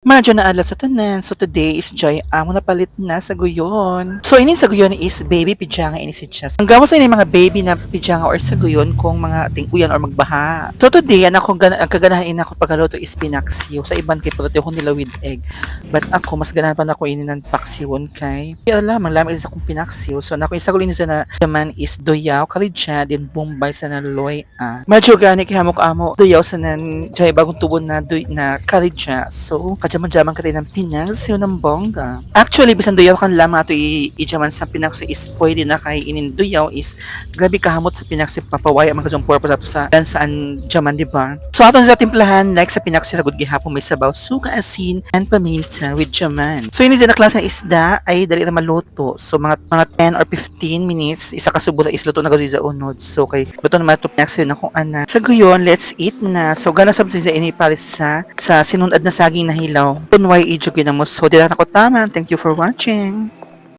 Medyo naalat sa tanan. So today is Joy amo napalit na sa guyon. So ini sa guyon is baby pijanga ini si Chas. Ang gamo sa ini mga baby na pijanga or sa guyon kung mga ting-uyan or magbaha. So today ako ang kaganahan ako paghaluto is pinaksiw. Sa iban kay pagluto ko nila with egg. But ako mas ganahan pa nako ini ng paksiwon kay. Kaya lamang lamang isa kong pinaksiw. So nako isa ko ini sa na naman is doyaw kalidja din Bombay sa naloy. Medyo gani kay hamok amo doyaw sa nan Joy bagong tubo na na kalidja. So jaman-jaman ka ng pinagsiyo ng bongga. Actually, bisan duyaw kan lamang ato i-jaman sa pinagsiyo is pwede na kay inin duyaw is grabe kahamot sa pinagsiyo papawaya man kasong purpose ato sa saan jaman, di ba? So aton sa timplahan like sa pinagsiyo sa gihapon may sabaw, suka, asin, and paminta with jaman. So ini na klase ng isda ay dali na maluto. So mga 10 or 15 minutes isa ka subula is luto na kasi sa unod. So kay luto na mato pinagsiyo na kung ana. Sa guyon, let's eat na. So gana sa ini palis sa sinunad na saging na hilaw. Punway ijo ginamos. So, dila na ko tama. Thank you for watching.